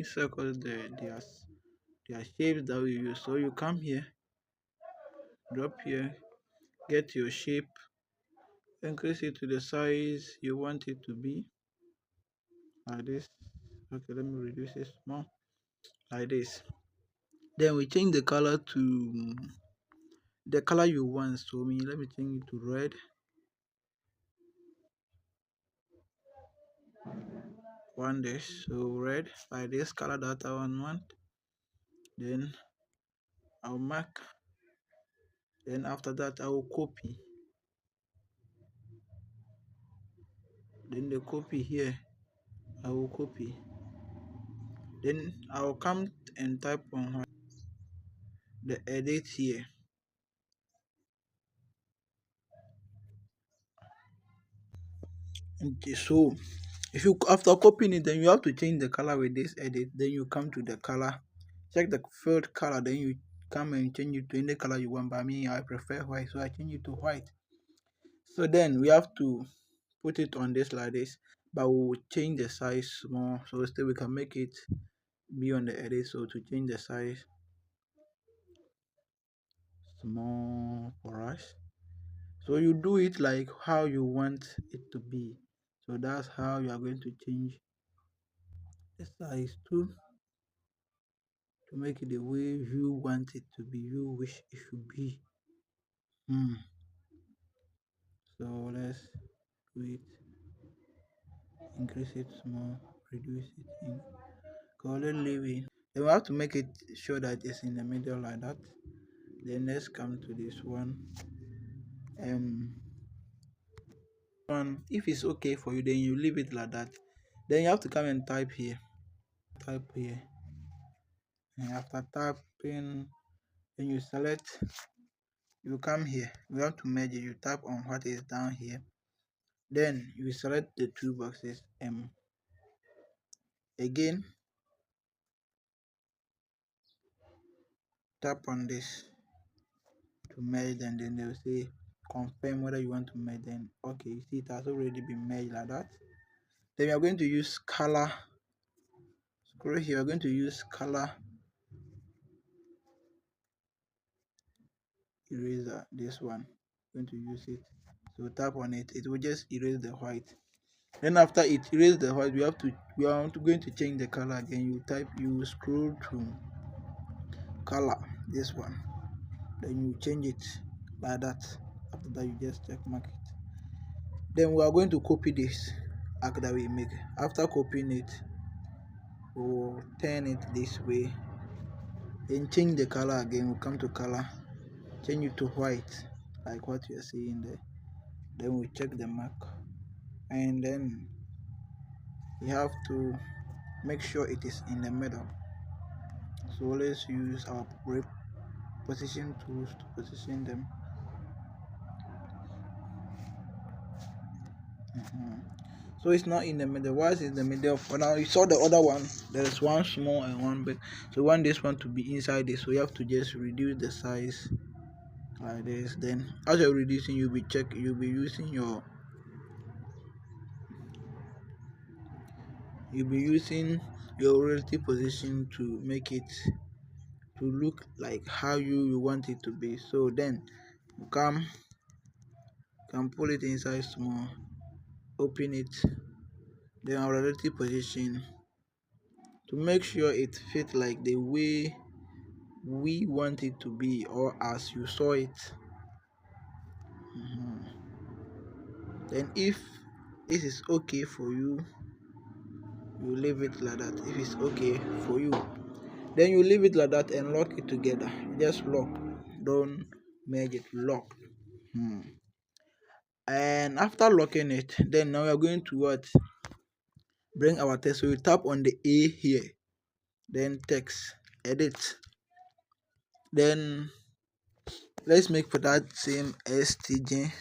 circles, their shapes that we use. So you come here, drop here, get your shape, increase it to the size you want it to be, like this. Okay, let me reduce it small, like this. Then we change the color to the color you want. So let me change it to red. Want this, so red, like this color that I want. Then I'll mark. Then after that I will copy. Then the copy here, I will copy. Then I will come and type on the edit here. Okay, so if you after copying it, then you have to change the color with this edit. Then you come to the color, check the filled color, then you come and change it to any color you want. By me, I prefer white, so I change it to white. So then we have to put it on this like this, but we'll change the size small, so still we can make it be on the edit. So to change the size small for us, so you do it like how you want it to be. So that's how you are going to change the size to make it the way you want it to be, you wish it should be. So let's do it, increase it small, reduce it in color, leave it. Then we have to make it sure that it's in the middle like that. Then let's come to this one. If it's okay for you, then you leave it like that. Then you have to come and type here, and after typing, then you select, you come here, you have to merge it, you tap on what is down here, then you select the two boxes, again tap on this to merge, and then they'll say confirm whether you want to merge. Then okay, you see it has already been merged like that. Then we are going to use color, scroll here, we're going to use color eraser, this one, I'm going to use it. So tap on it, it will just erase the white. Then after it erases the white, we are going to change the color again. You scroll to color, this one, then you change it like that. After that, you just check mark it. Then we are going to copy this arc that we make. After copying it, we'll turn it this way, then change the color again. We'll come to color, change it to white, like what you are seeing there. Then we check the mark, and then you have to make sure it is in the middle. So let's use our position tools to position them. So it's not in the middle. Why is it in the middle? For now, you saw the other one, there is one small and one big. So we want this one to be inside this, so you have to just reduce the size like this. Then as you're reducing, you'll be using your relative position to make it to look like how you want it to be. So then you can pull it inside small, open it, then our relative position to make sure it fits like the way we want it to be, or as you saw it. Then if this is okay for you, you leave it like that. If it's okay for you, then you leave it like that and lock it together. Just lock, don't merge it, lock. And after locking it, then now we are going to what, bring our text. So we tap on the A here, then text, edit. Then let's make for that same stj,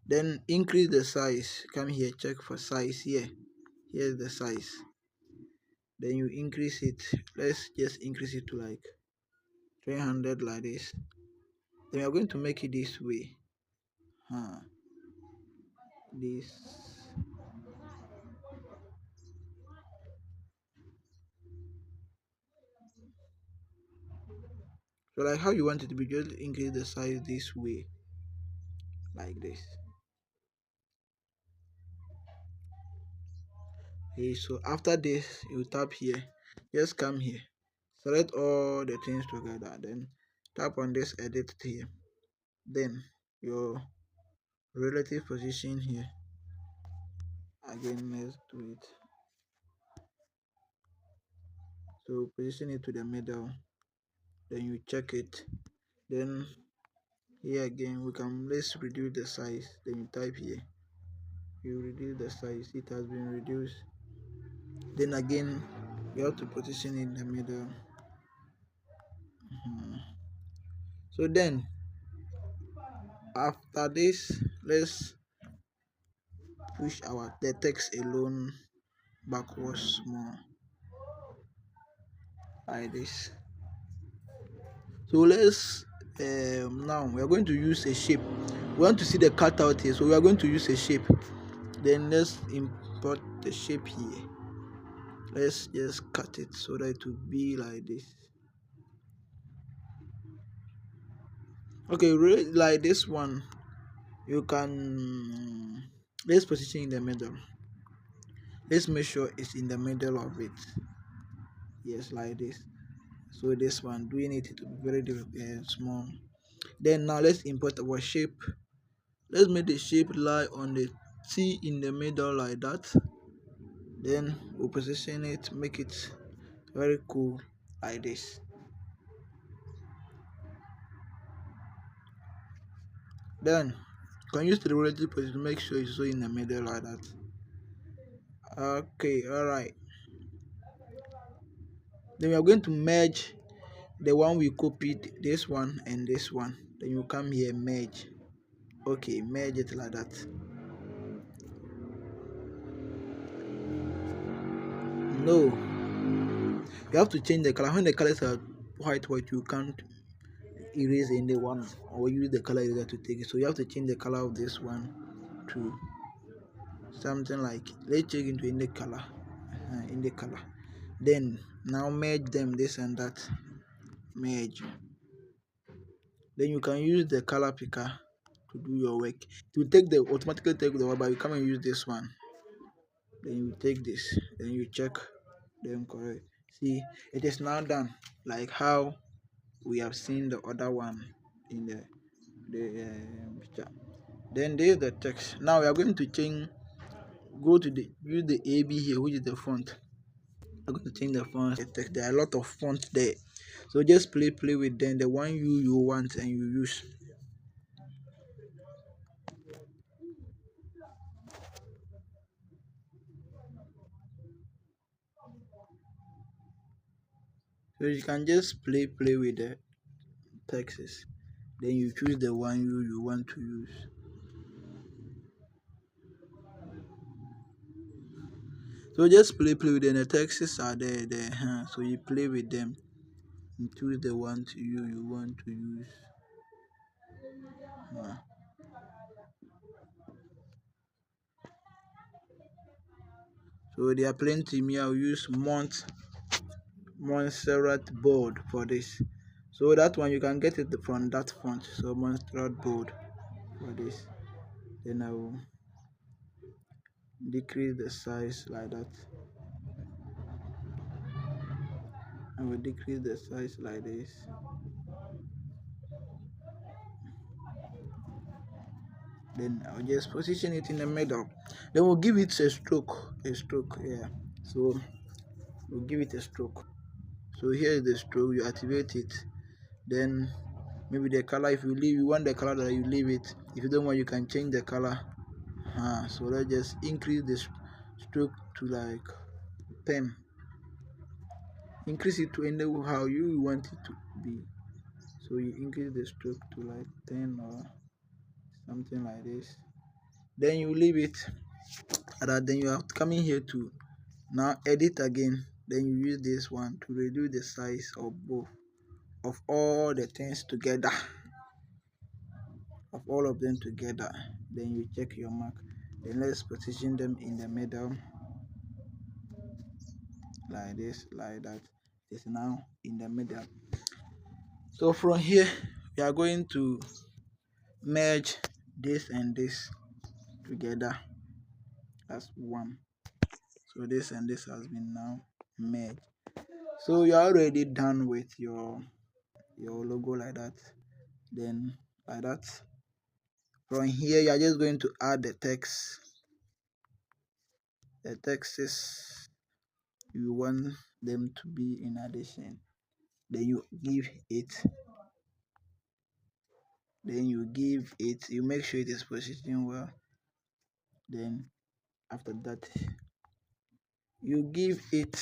then increase the size. Come here, check for size here, here's the size. Then you increase it, let's just increase it to like 300 like this. Then we are going to make it this way, this, So like how you want it to be, just increase the size this way, like this. Okay, so after this you tap here, just come here, select all the things together, then tap on this edit here, then your relative position here. Again, let's do it. So position it to the middle, then you check it, then here again we can, let's reduce the size, then you type here, you reduce the size, it has been reduced. Then again you have to position it in the middle. So then after this, let's push our the text alone backwards more, like this. So let's now we are going to use a shape. We want to see the cutout here, so we are going to use a shape. Then let's import the shape here. Let's just cut it so that it will be like this. Okay, like this one, you can, let's position in the middle. Let's make sure it's in the middle of it. Yes, like this. So this one, doing it to be very small. Then now let's import our shape. Let's make the shape lie on the T in the middle like that. Then we'll position it, make it very cool like this. Then you can use the relative position to make sure it's so in the middle like that. Okay, alright. Then we are going to merge the one we copied, this one and this one. Then you come here, merge. Okay, merge it like that. No, you have to change the color. When the colors are white, you can't erase any one or use the color eraser to take it. So you have to change the color of this one to something like, let's change into any color, in the color. Then now merge them, this and that, merge. Then you can use the color picker to do your work. To take the automatically take the work, but you come and use this one. Then you take this, then you check them correct. See, it is now done, like how we have seen the other one in the picture. Then there's the text. Now we are going to change, go to the, use the AB here, which is the font. I'm going to change the font, the text. There are a lot of fonts there, so just play with them, the one you want and you use. So you can just play with the texts, then you choose the one you want to use. So just play with them. The texts are there, so you play with them and choose the one you want to use. So there are plenty. Me, I'll use Montserrat board for this. So that one you can get it from that font. So Montserrat board for this. Then I will decrease the size like that. I will decrease the size like this. Then I'll just position it in the middle. Then we'll give it a stroke. Yeah. So we'll give it a stroke. So here is the stroke. You activate it. Then maybe the color, if you want the color, that you leave it. If you don't want, you can change the color. So let's just increase the stroke to like 10. Increase it to any how you want it to be. So you increase the stroke to like 10 or something like this. Then you leave it at that. Then you have to come in here to now edit again. Then you use this one to reduce the size of both of all the things together, of all of them together. Then you check your mark. Then let's position them in the middle like this, like that. It's now in the middle. So from here we are going to merge this and this together as one. So this and this has been now merged. So you're already done with your logo like that. Then like that. From here you are just going to add the text. The texts you want them to be in addition. Then you give it. You make sure it is positioned well. Then after that you give it,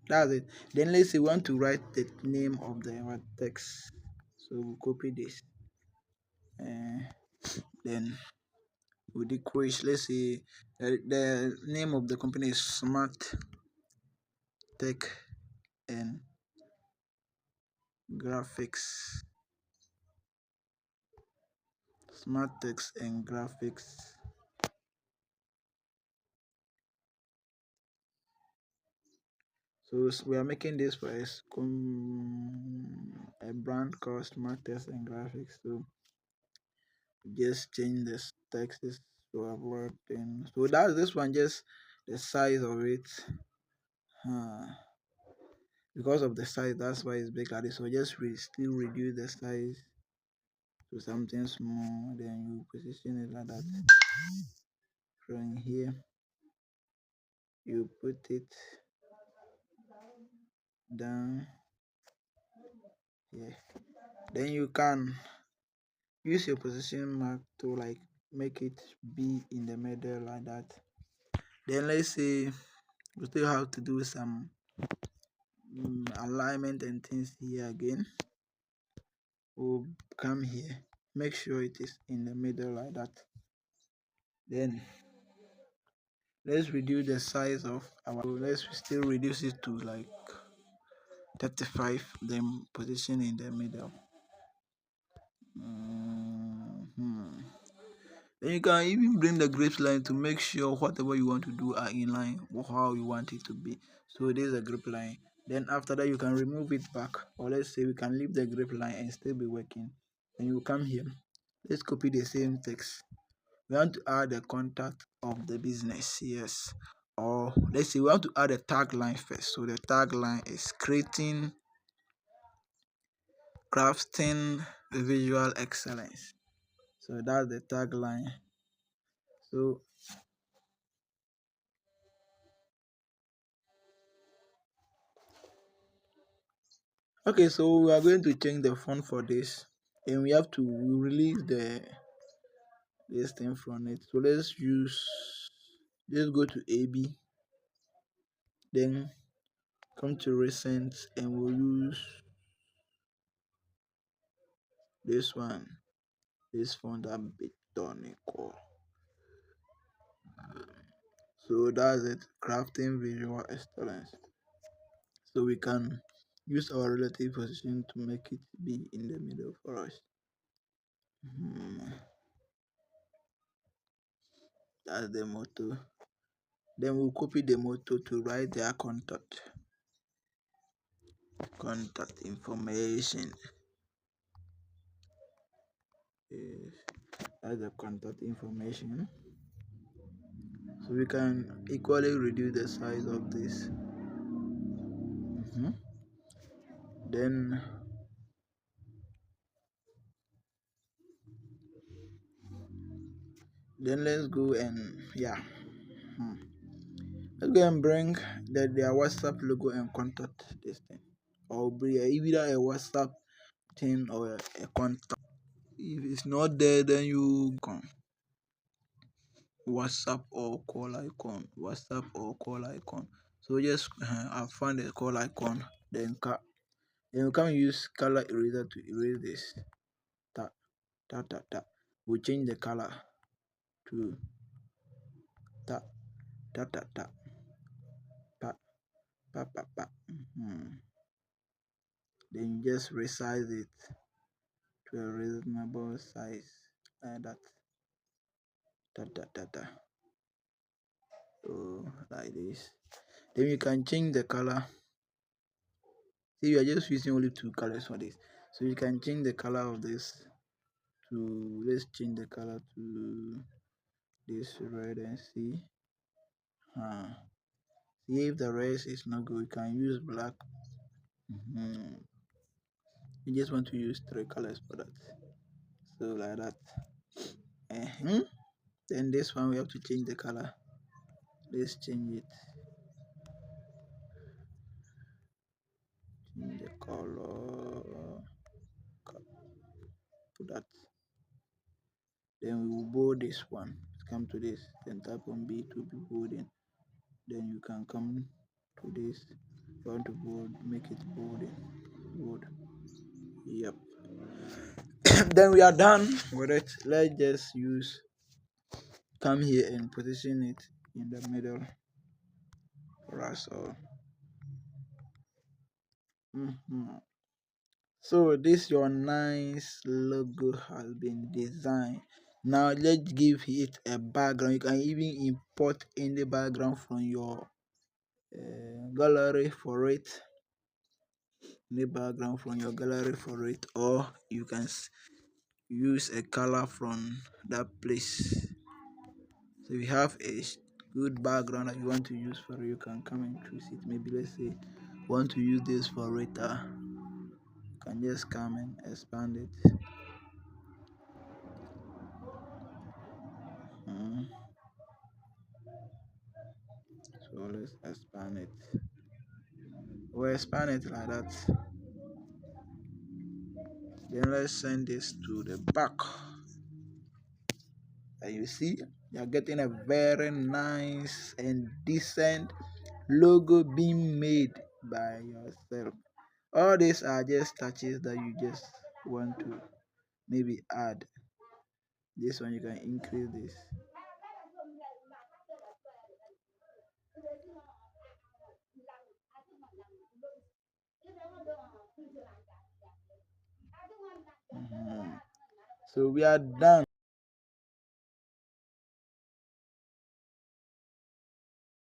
that's it. Then let's say we want to write the name of the text, so we'll copy this, then we decrease. Let's say the name of the company is Smart Tech and Graphics. Smart Text and Graphics. So we are making this for a brand called Smart Text and Graphics. So just change the text to avoid things. So that's this one, just the size of it. uh, because of the size, that's why it's big like this. So just still reduce the size to something small, then you position it like that. From here you put it down here. Then you can use your position mark to like make it be in the middle like that. Then let's say we still have to do some alignment and things here again. We'll come here, make sure it is in the middle like that. Then let's reduce the size of our, let's still reduce it to like 35, then position in the middle. Then you can even bring the grip line to make sure whatever you want to do are in line with how you want it to be. So there's a grip line. Then after that you can remove it back, or let's say we can leave the grip line and still be working. Then you come here, let's copy the same text. We want to add the contact of the business, yes. Or let's say we want to add a tagline first. So the tagline is crafting visual excellence. So that's the tagline. So okay, so we are going to change the font for this, and we have to release this thing from it. So let's go to AB, then come to recent, and we'll use this one, this font Bitonico. So that's it, crafting visual excellence. So we can use our relative position to make it be in the middle for us. That's the motto. Then we'll copy the motto to write their contact information. Yes, that's the contact information. So we can equally reduce the size of this. Then let's go and let's go and bring their WhatsApp logo and contact this thing, or bring either a WhatsApp thing or a contact. If it's not there, then you can WhatsApp or call icon. WhatsApp or call icon. So just I found the call icon. Then you can use color eraser to erase this. Ta ta ta ta. We change the color to ta ta ta ta pa pa pa pa. Then you just resize it to a reasonable size like that. Ta ta ta ta. So like this. Then you can change the color. See, you are just using only two colors for this. So you can change the color of this to, let's change the color to this red and see. See if the rest is not good, you can use black. You just want to use three colors for that. So like that. Then this one we have to change the color. Let's change it. Change the color. To that. Then we will bold this one. Come to this. Then tap on B to be bolding. Then you can come to this. You want to bold, make it bolding. Bold. Yep. Then we are done with it. Let's just use, come here and position it in the middle for us all. So this your nice logo has been designed. Now let's give it a background. You can even import any background from your gallery for it. Any background from your gallery for it, or you can use a color from that place. So if you have a good background that you want to use for it, you can come and choose it. Maybe let's say you want to use this for it. You can just come and expand it. So let's expand it. We'll expand it like that. Then let's send this to the back. And you see, you're getting a very nice and decent logo being made by yourself. All these are just touches that you just want to maybe add. This one you can increase this. So we are done.